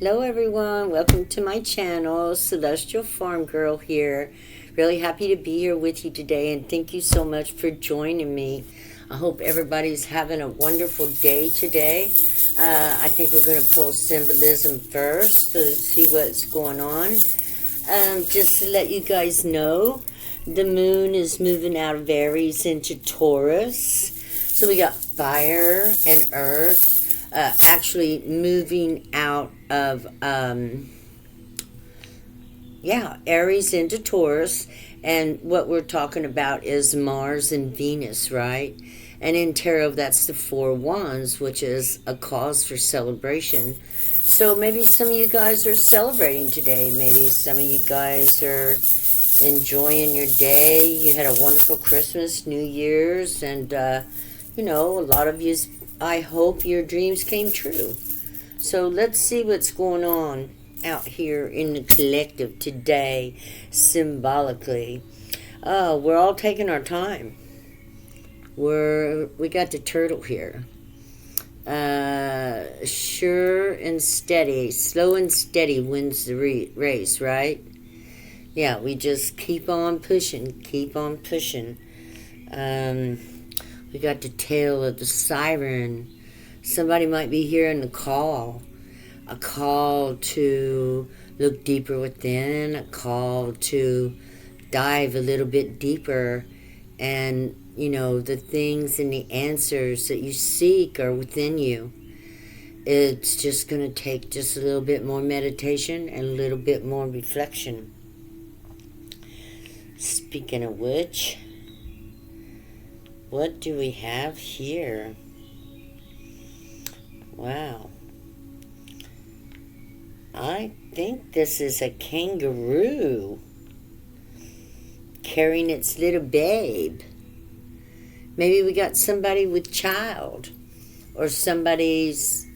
Hello everyone, welcome to my channel. Celestial Farm Girl here. Really happy to be here with you today, and thank you so much for joining me. I hope everybody's having a wonderful day today. I think we're going to pull symbolism first to see what's going on. Just to let you guys know, the moon is moving out of Aries into Taurus. So we got fire and earth. Actually moving out of Aries into Taurus, and what we're talking about is Mars and Venus, right? And in tarot, that's the Four Wands, which is a cause for celebration. So maybe some of you guys are celebrating today. Maybe some of you guys are enjoying your day. You had a wonderful Christmas, New Year's, and a lot of you, I hope your dreams came true. So let's see what's going on out here in the collective today, symbolically. We're all taking our time. We got the turtle here. Sure and steady, slow and steady wins the race, right? Yeah, we just keep on pushing, We got the tail of the siren. Somebody might be hearing a call to look deeper within, a call to dive a little bit deeper, and the things and the answers that you seek are within you. It's just going to take just a little bit more meditation and a little bit more reflection. Speaking of which, what do we have here? Wow. I think this is a kangaroo carrying its little babe. Maybe we got somebody with child, or somebody's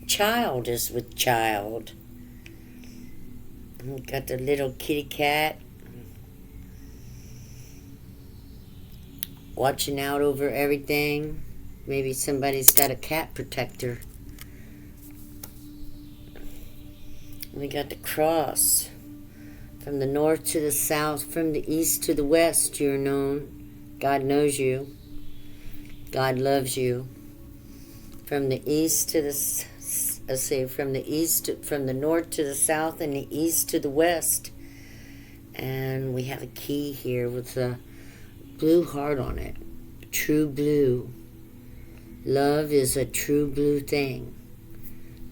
child is with child. We got the little kitty cat watching out over everything. Maybe somebody's got a cat protector. We got the cross. From the north to the south, from the east to the west, you're known. God knows you. God loves you. From the east to the, from the north to the south and the east to the west. And we have a key here with a blue heart on it. True blue. Love is a true blue thing,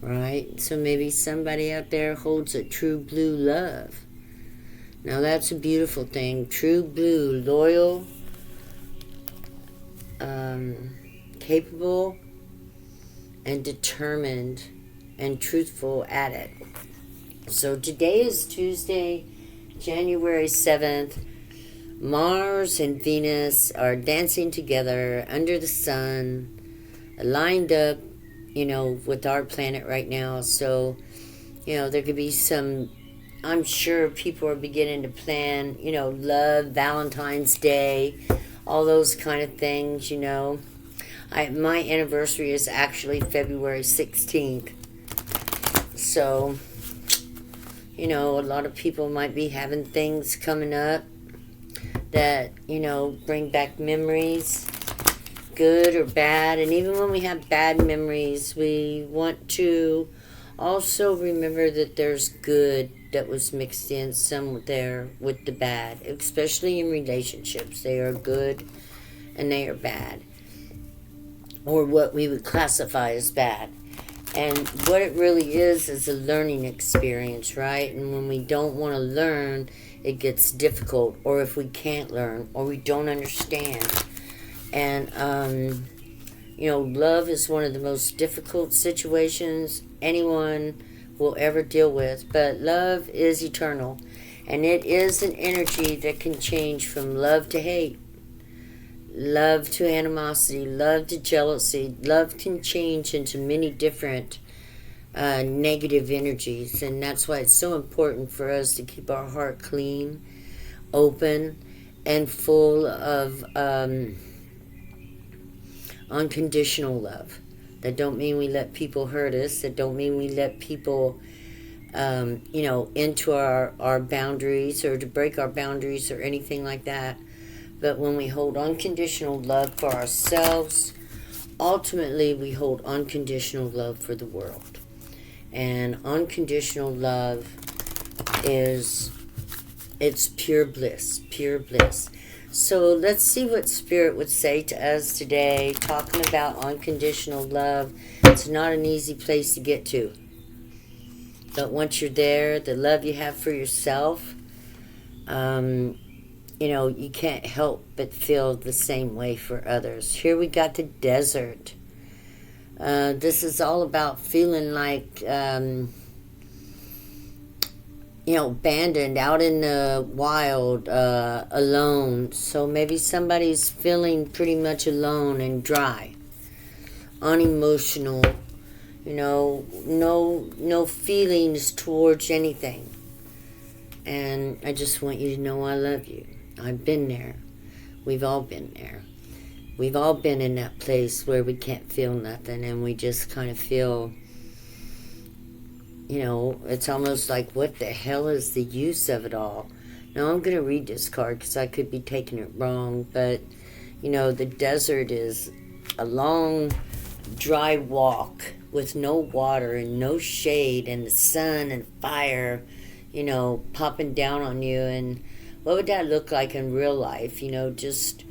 right? So maybe somebody out there holds a true blue love. Now that's a beautiful thing. True blue, loyal, capable, and determined, and truthful at it. So today is Tuesday, January 7th. Mars and Venus are dancing together under the sun, lined up, with our planet right now. So, there could be some, I'm sure people are beginning to plan, love, Valentine's Day, all those kind of things, my anniversary is actually February 16th. So, a lot of people might be having things coming up that, bring back memories, good or bad. And even when we have bad memories, we want to also remember that there's good that was mixed in some there with the bad, especially in relationships. They are good and they are bad, or what we would classify as bad. And what it really is a learning experience, right? And when we don't want to learn, it gets difficult, or if we can't learn, or we don't understand. And, love is one of the most difficult situations anyone will ever deal with. But love is eternal, and it is an energy that can change from love to hate, love to animosity, love to jealousy. Love can change into many different negative energies, and that's why it's so important for us to keep our heart clean, open, and full of unconditional love. That don't mean we let people hurt us. That don't mean we let people into our boundaries or to break our boundaries or anything like that. But when we hold unconditional love for ourselves, ultimately we hold unconditional love for the world. And unconditional love it's pure bliss, pure bliss. So let's see what Spirit would say to us today, talking about unconditional love. It's not an easy place to get to. But once you're there, the love you have for yourself, you can't help but feel the same way for others. Here we got the desert. This is all about feeling like, abandoned out in the wild, alone. So maybe somebody's feeling pretty much alone and dry, unemotional, no feelings towards anything. And I just want you to know I love you. I've been there. We've all been there. We've all been in that place where we can't feel nothing and we just kind of feel, it's almost like, what the hell is the use of it all? Now, I'm going to read this card because I could be taking it wrong, but, the desert is a long, dry walk with no water and no shade and the sun and fire, popping down on you. And what would that look like in real life? Just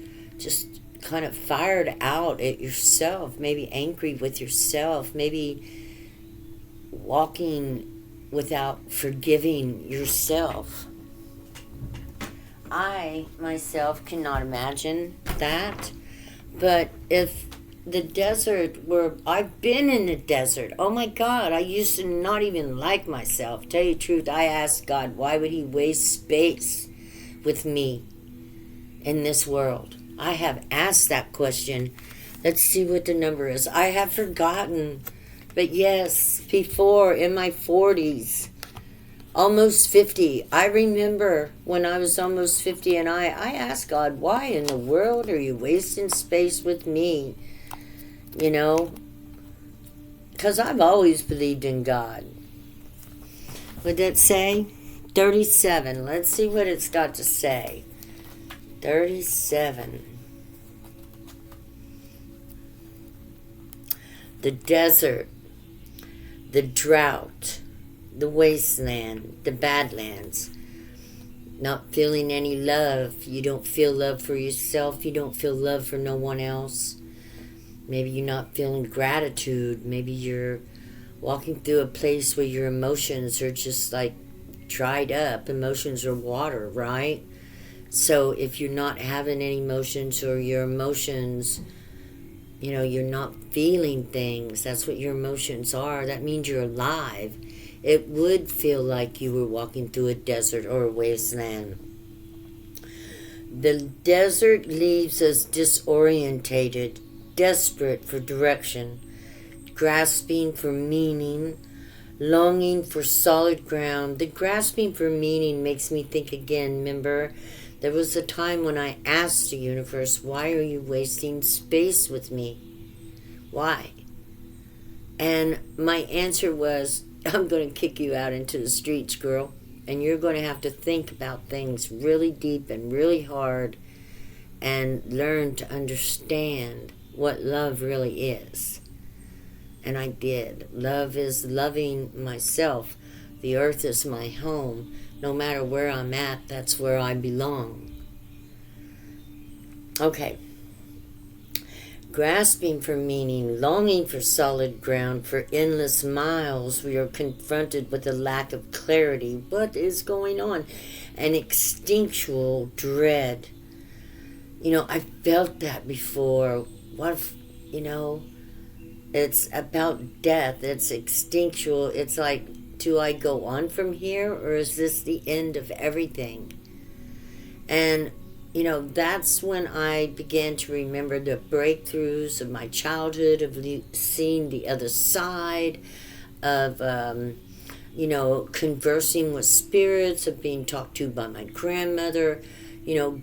kind of fired out at yourself, maybe angry with yourself, maybe walking without forgiving yourself. I myself cannot imagine that, but if the desert I've been in the desert. Oh my God, I used to not even like myself. Tell you the truth, I asked God, why would he waste space with me in this world? I have asked that question. Let's see what the number is. I have forgotten. But yes, before, in my 40s, almost 50, I remember when I was almost 50 and I asked God, why in the world are you wasting space with me? Because I've always believed in God. Would that say? 37. Let's see what it's got to say. 37. The desert, the drought, the wasteland, the badlands. Not feeling any love. You don't feel love for yourself. You don't feel love for no one else. Maybe you're not feeling gratitude. Maybe you're walking through a place where your emotions are just like dried up. Emotions are water, right? So if you're not having any emotions or your emotions, you're not feeling things, that's what your emotions are, that means you're alive. It would feel like you were walking through a desert or a wasteland. The desert leaves us disorientated, desperate for direction, grasping for meaning, longing for solid ground. The grasping for meaning makes me think again, remember, there was a time when I asked the universe, why are you wasting space with me? Why? And my answer was, I'm going to kick you out into the streets, girl. And you're going to have to think about things really deep and really hard and learn to understand what love really is. And I did. Love is loving myself. The earth is my home. No matter where I'm at, that's where I belong. Okay. Grasping for meaning, longing for solid ground, for endless miles, we are confronted with a lack of clarity. What is going on? An instinctual dread. I felt that before. What if, it's about death. It's instinctual. It's like, do I go on from here, or is this the end of everything? And that's when I began to remember the breakthroughs of my childhood, of seeing the other side, of, conversing with spirits, of being talked to by my grandmother.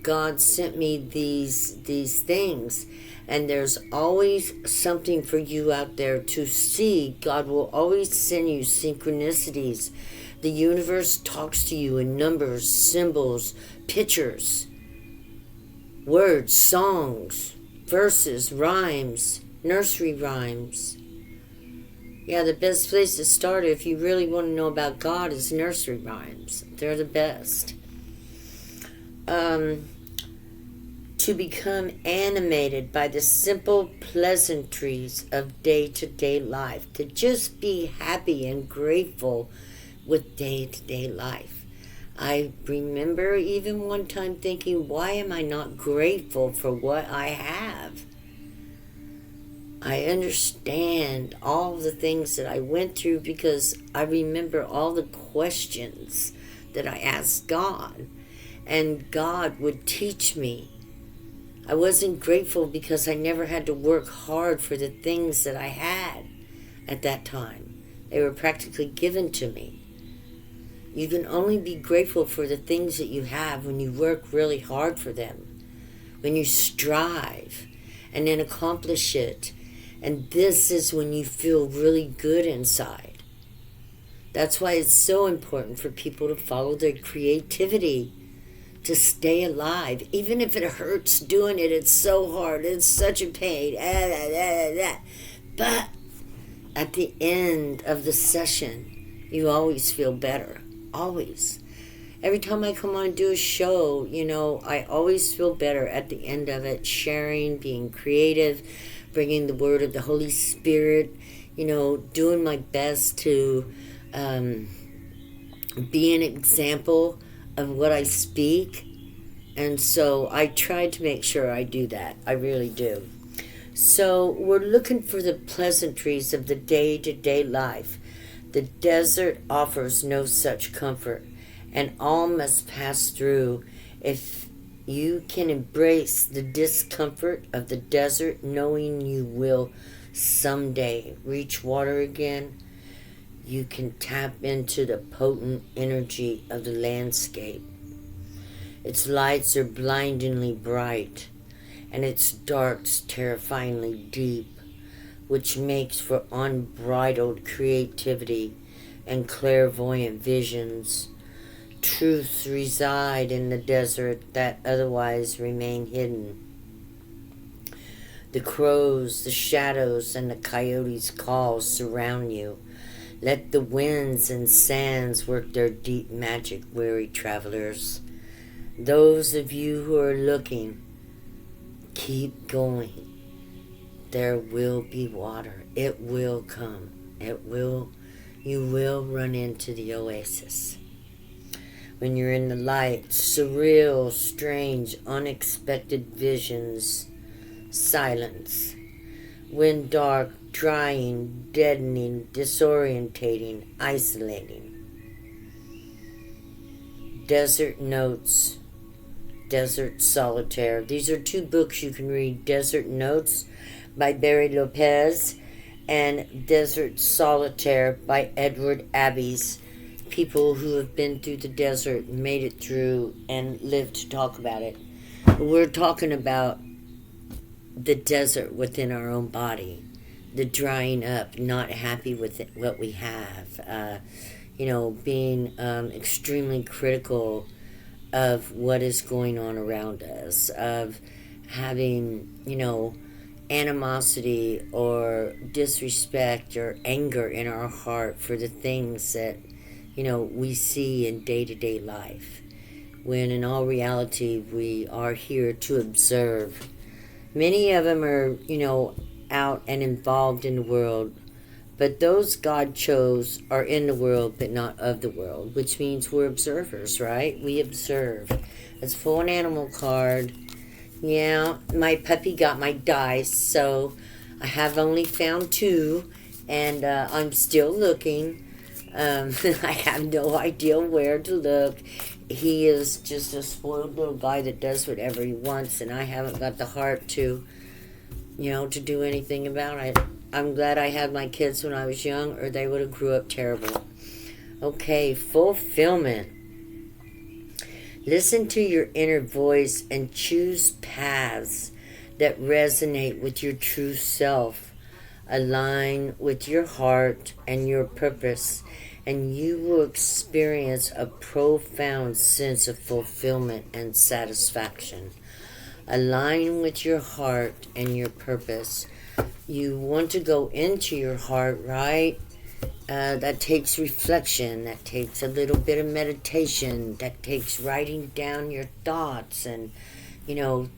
God sent me these things. And there's always something for you out there to see. God will always send you synchronicities. The universe talks to you in numbers, symbols, pictures, words, songs, verses, rhymes, nursery rhymes. Yeah, the best place to start if you really want to know about God is nursery rhymes. They're the best. To become animated by the simple pleasantries of day-to-day life. To just be happy and grateful with day-to-day life. I remember even one time thinking, why am I not grateful for what I have? I understand all the things that I went through because I remember all the questions that I asked God. And God would teach me. I wasn't grateful because I never had to work hard for the things that I had at that time. They were practically given to me. You can only be grateful for the things that you have when you work really hard for them, when you strive and then accomplish it. And this is when you feel really good inside. That's why it's so important for people to follow their creativity, to stay alive. Even if it hurts doing it, it's so hard, it's such a pain. But at the end of the session, you always feel better. Always. Every time I come on and do a show, I always feel better at the end of it, sharing, being creative, bringing the word of the Holy Spirit, doing my best to be an example of what I speak. And so I try to make sure I do that. I really do. So we're looking for the pleasantries of the day-to-day life. The desert offers no such comfort, and all must pass through. If you can embrace the discomfort of the desert, knowing you will someday reach water again, you can tap into the potent energy of the landscape. Its lights are blindingly bright, and its darks terrifyingly deep, which makes for unbridled creativity and clairvoyant visions. Truths reside in the desert that otherwise remain hidden. The crows, the shadows, and the coyotes' calls surround you. Let the winds and sands work their deep magic, weary travelers. Those of you who are looking, keep going. There will be water. It will come. You will run into the oasis. When you're in the light, surreal, strange, unexpected visions, silence. When dark, drying, deadening, disorientating, isolating. Desert Notes, Desert Solitaire. These are two books you can read. Desert Notes by Barry Lopez and Desert Solitaire by Edward Abbey's. People who have been through the desert, made it through, and lived to talk about it. We're talking about the desert within our own body, the drying up, not happy with what we have, being extremely critical of what is going on around us, of having, animosity or disrespect or anger in our heart for the things that we see in day-to-day life, when in all reality we are here to observe. Many of them are, out and involved in the world, but those God chose are in the world but not of the world, which means we're observers, right? We observe. Let's pull an animal card. Yeah, my puppy got my dice, so I have only found 2, and I'm still looking. I have no idea where to look. He is just a spoiled little guy that does whatever he wants, and I haven't got the heart to, to do anything about it. I'm glad I had my kids when I was young, or they would have grew up terrible. Okay, fulfillment. Listen to your inner voice and choose paths that resonate with your true self. Align with your heart and your purpose, and you will experience a profound sense of fulfillment and satisfaction. Align with your heart and your purpose. You want to go into your heart, right? That takes reflection, that takes a little bit of meditation, that takes writing down your thoughts and,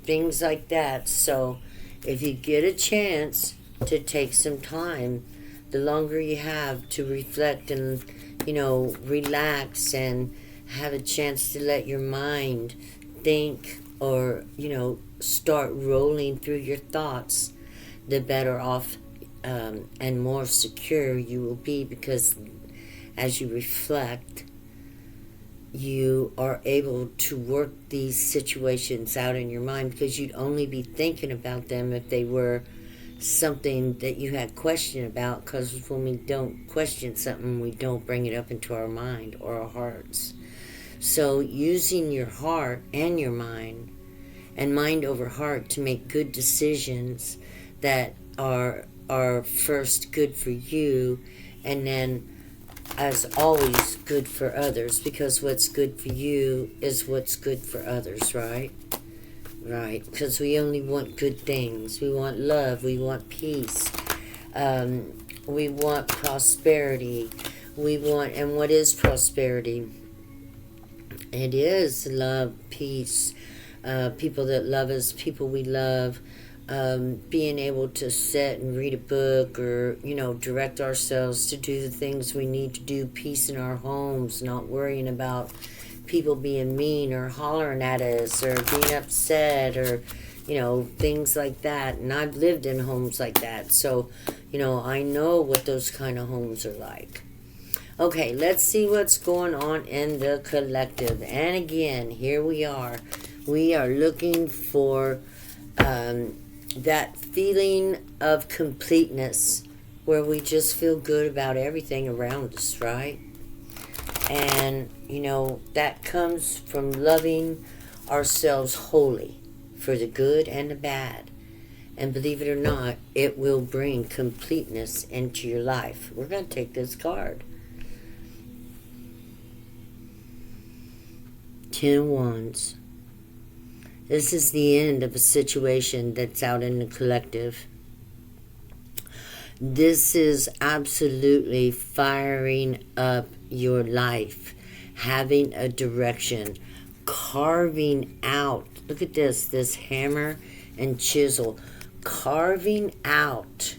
things like that. So if you get a chance to take some time, the longer you have to reflect and, relax and have a chance to let your mind think or, start rolling through your thoughts, the better off and more secure you will be, because as you reflect, you are able to work these situations out in your mind, because you'd only be thinking about them if they were something that you had question about, because when we don't question something, we don't bring it up into our mind or our hearts. So using your heart and your mind, and mind over heart, to make good decisions that are first good for you, and then as always good for others, because what's good for you is what's good for others, right? Right, because we only want good things. We want love, we want peace, we want prosperity, and what is prosperity? It is love, peace, people that love us, people we love, being able to sit and read a book, or direct ourselves to do the things we need to do, peace in our homes, not worrying about people being mean or hollering at us or being upset, or things like that. And I've lived in homes like that, so I know what those kind of homes are like. Okay, let's see what's going on in the collective. And again, here we are looking for that feeling of completeness, where we just feel good about everything around us, right? And, that comes from loving ourselves wholly, for the good and the bad. And believe it or not, it will bring completeness into your life. We're going to take this card. 10 of Wands. This is the end of a situation that's out in the collective. This is absolutely firing up your life, having a direction, carving out. Look at this hammer and chisel, carving out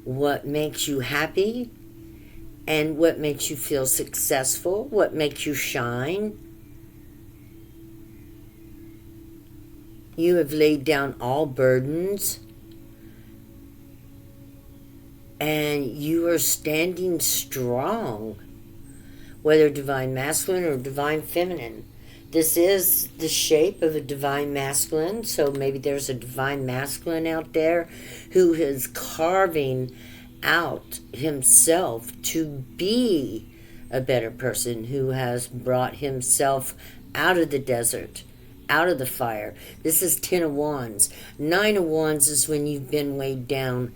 what makes you happy and what makes you feel successful, what makes you shine. You have laid down all burdens, and you are standing strong, whether divine masculine or divine feminine. This is the shape of a divine masculine, so maybe there's a divine masculine out there who is carving out himself to be a better person, who has brought himself out of the desert, out of the fire. This is 10 of Wands. 9 of Wands is when you've been weighed down.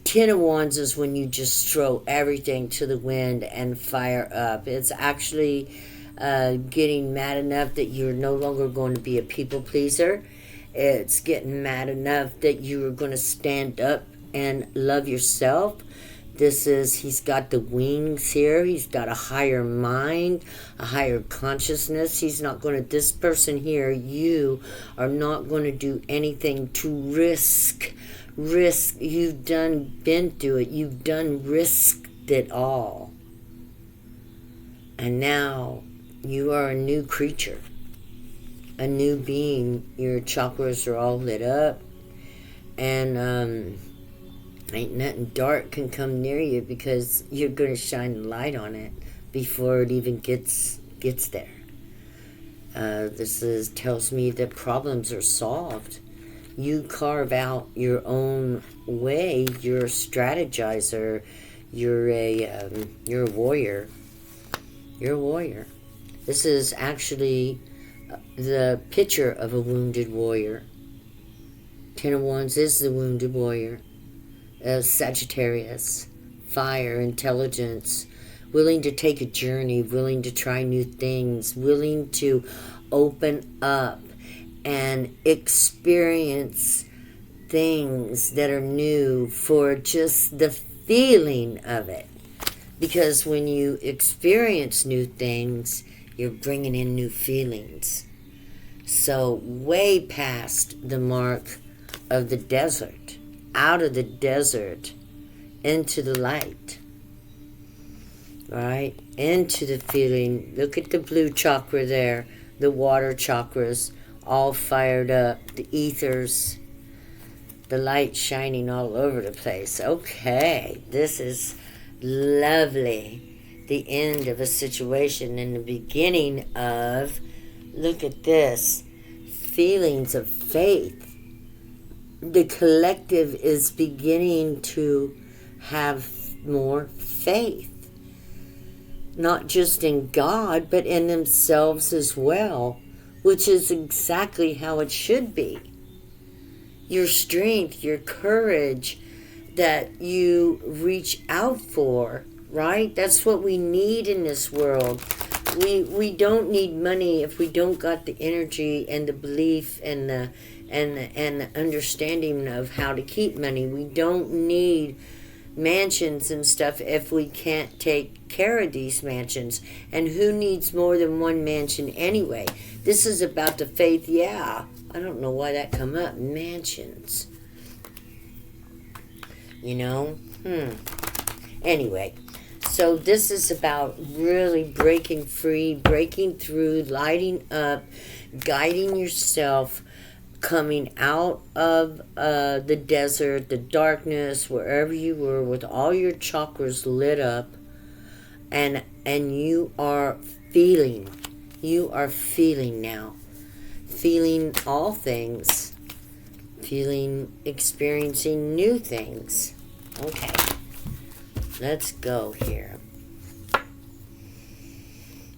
10 of Wands is when you just throw everything to the wind and fire up. It's actually getting mad enough that you're no longer going to be a people pleaser. It's getting mad enough that you are going to stand up and love yourself. He's got the wings here. He's got a higher mind, a higher consciousness. This person here, you are not going to do anything to risk. You've been through it. You've risked it all. And now you are a new creature, a new being. Your chakras are all lit up. And, ain't nothing dark can come near you, because you're going to shine the light on it before it even gets there. This tells me that problems are solved. You carve out your own way. You're a strategizer. You're a warrior. You're a warrior. This is actually the picture of a wounded warrior. Ten of Wands is the wounded warrior. Sagittarius, fire, intelligence, willing to take a journey, willing to try new things, willing to open up and experience things that are new for just the feeling of it. Because when you experience new things, you're bringing in new feelings. So way past the mark of the desert, out of the desert into the light, right? Into the feeling. Look at the blue chakra there, the water chakras all fired up, the ethers, the light shining all over the place. Okay, this is lovely. The end of a situation and the beginning of, look at this, feelings of faith. The collective is beginning to have more faith, not just in God, but in themselves as well, which is exactly how it should be. Your strength, your courage that you reach out for, right? That's what we need in this world. We don't need money if we don't got the energy and the belief and the understanding of how to keep money. We don't need mansions and stuff if we can't take care of these mansions. And who needs more than one mansion anyway? This is about the faith. Yeah, I don't know why that come up. Mansions. You know? Anyway, so this is about really breaking free, breaking through, lighting up, guiding yourself, coming out of the desert, the darkness, wherever you were, with all your chakras lit up, and you are feeling now, feeling all things, experiencing new things. Okay, let's go here.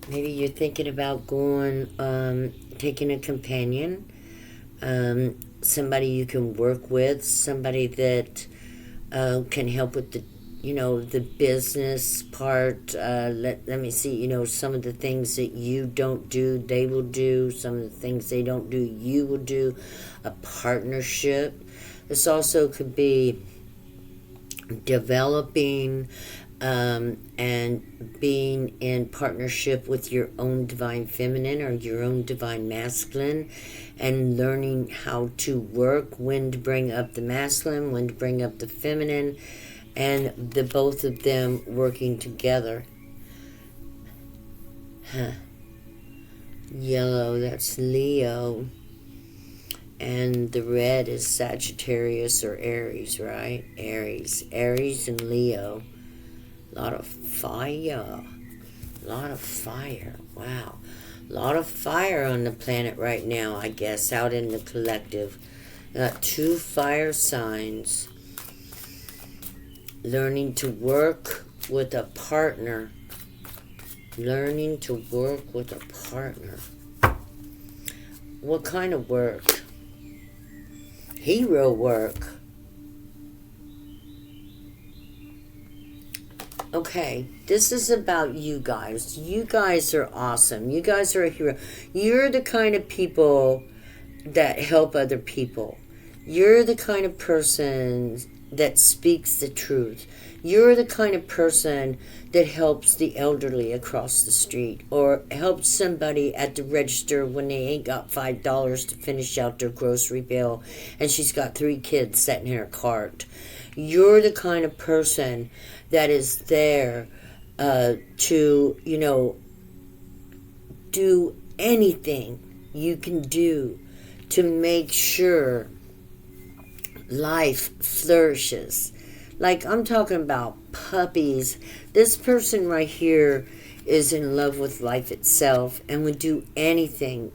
Maybe you're thinking about going, taking a companion, somebody you can work with, somebody that can help with the, the business part. Let me see, some of the things that you don't do, they will do. Some of the things they don't do, you will do. A partnership. This also could be developing and being in partnership with your own divine feminine or your own divine masculine, and learning how to work, when to bring up the masculine, when to bring up the feminine, and the both of them working together. Yellow, that's Leo. And the red is Sagittarius or Aries, right? Aries and Leo. A lot of fire. Wow. A lot of fire on the planet right now, I guess, out in the collective. Got 2 fire signs. Learning to work with a partner. What kind of work? Hero work. Okay, this is about you guys. You guys are awesome. You guys are a hero. You're the kind of people that help other people. You're the kind of person that speaks the truth. You're the kind of person that helps the elderly across the street, or helps somebody at the register when they ain't got $5 to finish out their grocery bill and she's got 3 kids sitting in her cart. You're the kind of person that is there to, do anything you can do to make sure life flourishes. Like, I'm talking about puppies. This person right here is in love with life itself and would do anything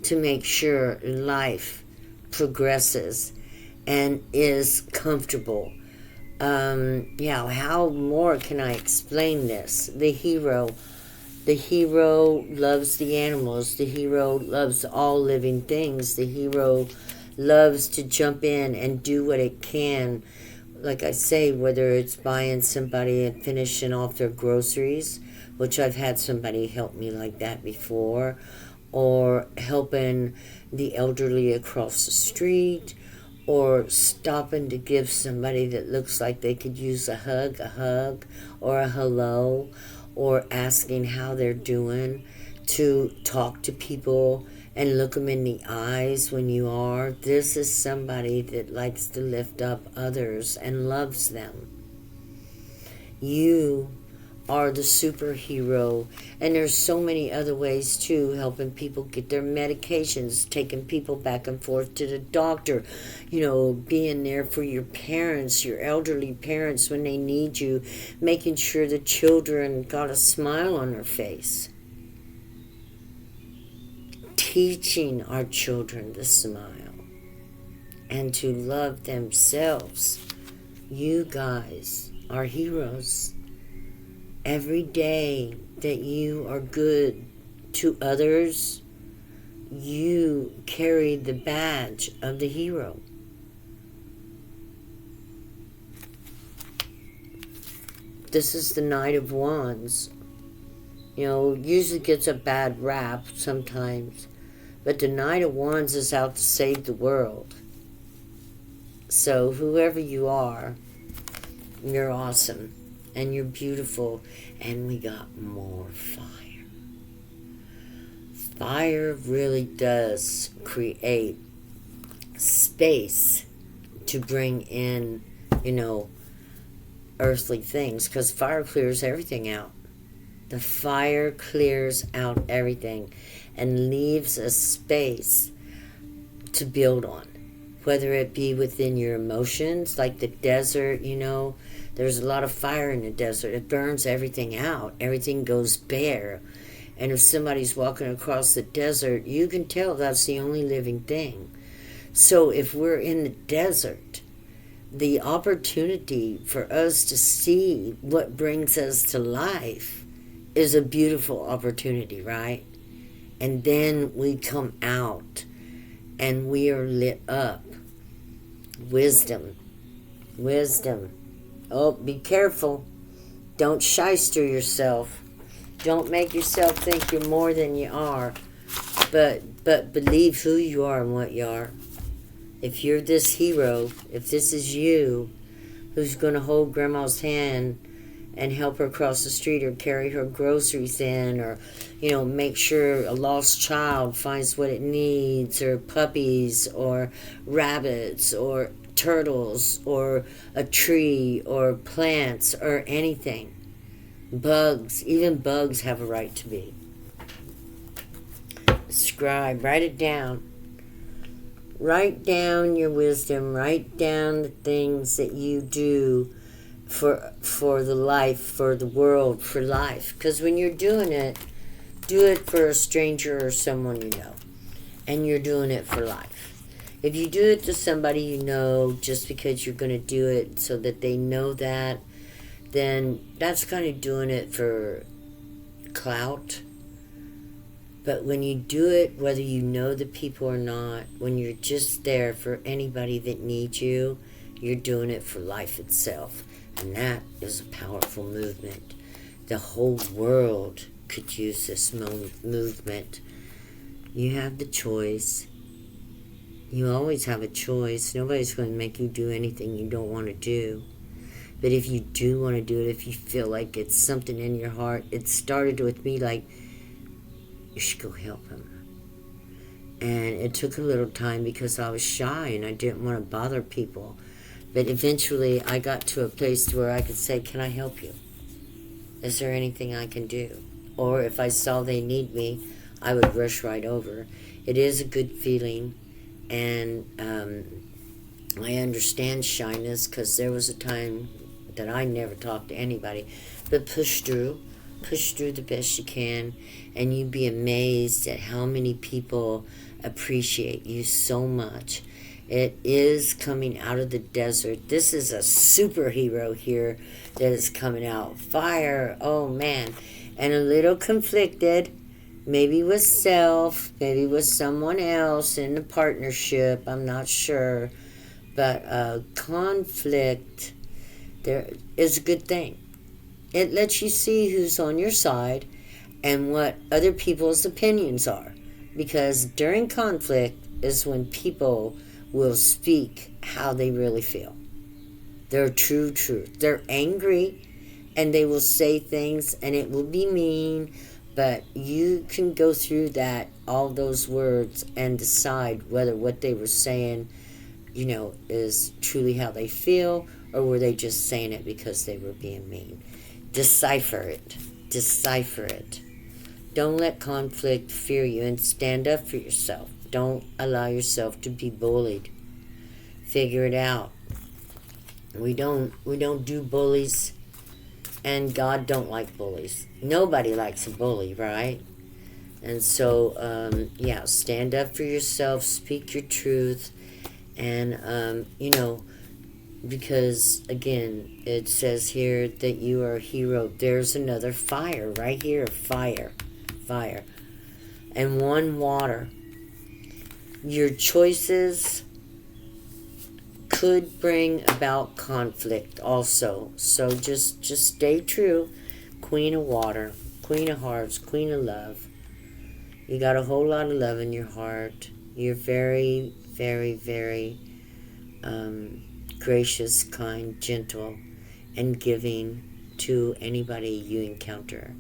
to make sure life progresses and is comfortable. How more can I explain this? The hero loves the animals. The hero loves all living things. The hero loves to jump in and do what it can. Like I say, whether it's buying somebody and finishing off their groceries, which I've had somebody help me like that before, or helping the elderly across the street, or stopping to give somebody that looks like they could use a hug, or a hello, or asking how they're doing, to talk to people and look them in the eyes when you are. This is somebody that likes to lift up others and loves them. You are the superhero, and there's so many other ways too, helping people get their medications, taking people back and forth to the doctor, being there for your parents, your elderly parents when they need you, making sure the children got a smile on their face, teaching our children to smile and to love themselves. You guys are heroes. Every day that you are good to others, you carry the badge of the hero. This is the Knight of Wands. Usually gets a bad rap sometimes, but the Knight of Wands is out to save the world. So whoever you are, you're awesome. And you're beautiful. And we got more fire. Fire really does create space to bring in, earthly things. Because fire clears everything out. The fire clears out everything and leaves a space to build on. Whether it be within your emotions, like the desert, there's a lot of fire in the desert. It burns everything out. Everything goes bare. And if somebody's walking across the desert, you can tell that's the only living thing. So if we're in the desert, the opportunity for us to see what brings us to life is a beautiful opportunity, right? And then we come out and we are lit up. Wisdom. Oh, be careful. Don't shyster yourself. Don't make yourself think you're more than you are. But believe who you are and what you are. If you're this hero, if this is you, who's going to hold grandma's hand and help her cross the street, or carry her groceries in, or make sure a lost child finds what it needs, or puppies, or rabbits, or turtles, or a tree, or plants, or anything. Bugs, even bugs have a right to be. Scribe, write it down. Write down your wisdom. Write down the things that you do for the life, for the world, for life. Because when you're doing it, do it for a stranger or someone you know. And you're doing it for life. If you do it to somebody you know just because you're going to do it so that they know that, then that's kind of doing it for clout. But when you do it, whether you know the people or not, when you're just there for anybody that needs you, you're doing it for life itself. And that is a powerful movement. The whole world could use this movement. You have the choice. You always have a choice. Nobody's going to make you do anything you don't want to do. But if you do want to do it, if you feel like it's something in your heart, it started with me like, you should go help him. And it took a little time because I was shy and I didn't want to bother people. But eventually I got to a place where I could say, can I help you? Is there anything I can do? Or if I saw they need me, I would rush right over. It is a good feeling. And I understand shyness, because there was a time that I never talked to anybody. But push through the best you can, and you'd be amazed at how many people appreciate you so much. It is coming out of the desert. This is a superhero here that is coming out. Fire, oh man. And a little conflicted, maybe with self, maybe with someone else in a partnership, I'm not sure. But conflict there is a good thing. It lets you see who's on your side and what other people's opinions are. Because during conflict is when people will speak how they really feel. Their true truth. They're angry and they will say things and it will be mean, but you can go through that, all those words, and decide whether what they were saying, is truly how they feel, or were they just saying it because they were being mean. Decipher it. Decipher it. Don't let conflict fear you, and stand up for yourself. Don't allow yourself to be bullied. Figure it out. We don't do bullies, and God don't like bullies. Nobody likes a bully, right? And so, stand up for yourself, speak your truth, and, because, again, it says here that you are a hero. There's another fire right here, fire, and one water. Your choices could bring about conflict also. So just stay true. Queen of water, Queen of hearts, Queen of love. You got a whole lot of love in your heart. You're very, very, very gracious, kind, gentle, and giving to anybody you encounter.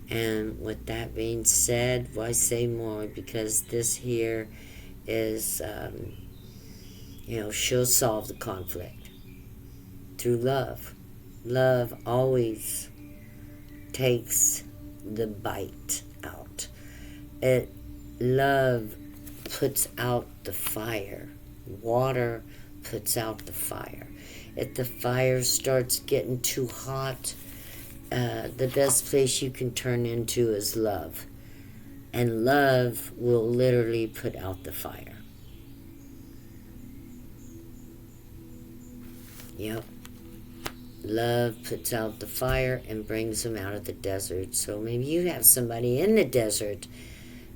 And with that being said, why say more? Because this here is, she'll solve the conflict through love. Love always takes the bite out. Love puts out the fire. Water puts out the fire. If the fire starts getting too hot, the best place you can turn into is love. And love will literally put out the fire. Yep. Love puts out the fire and brings them out of the desert. So maybe you have somebody in the desert.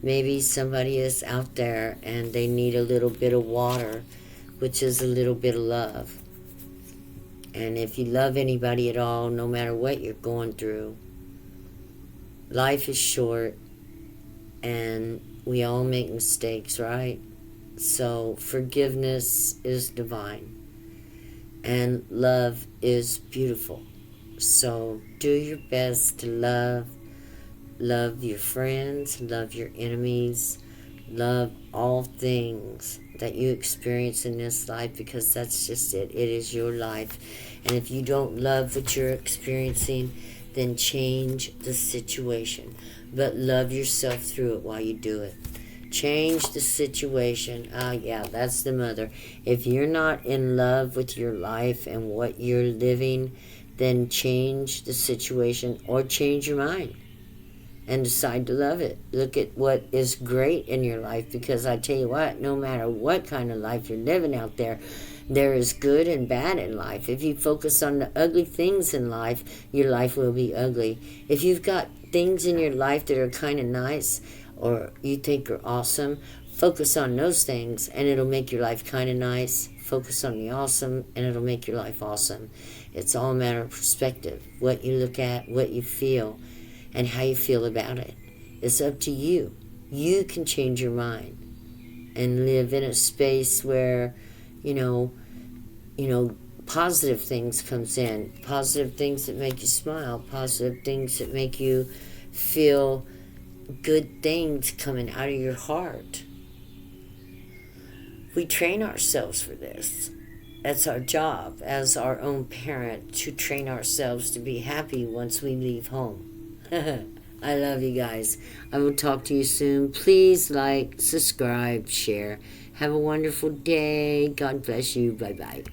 Maybe somebody is out there and they need a little bit of water, which is a little bit of love. And if you love anybody at all, no matter what you're going through, life is short and we all make mistakes, right? So forgiveness is divine and love is beautiful. So do your best to love your friends, love your enemies, love all things that you experience in this life, because that's just it. It is your life. And if you don't love what you're experiencing, then change the situation. But love yourself through it while you do it. Change the situation. That's the mother. If you're not in love with your life and what you're living, then change the situation or change your mind and decide to love it. Look at what is great in your life, because I tell you what, no matter what kind of life you're living out there, there is good and bad in life. If you focus on the ugly things in life, your life will be ugly. If you've got things in your life that are kind of nice or you think are awesome, focus on those things and it'll make your life kind of nice. Focus on the awesome and it'll make your life awesome. It's all a matter of perspective. What you look at, what you feel, and how you feel about it. It's up to you. You can change your mind and live in a space where, positive things comes in. Positive things that make you smile. Positive things that make you feel good things coming out of your heart. We train ourselves for this. That's our job as our own parent, to train ourselves to be happy once we leave home. I love you guys. I will talk to you soon. Please like, subscribe, share. Have a wonderful day. God bless you. Bye-bye.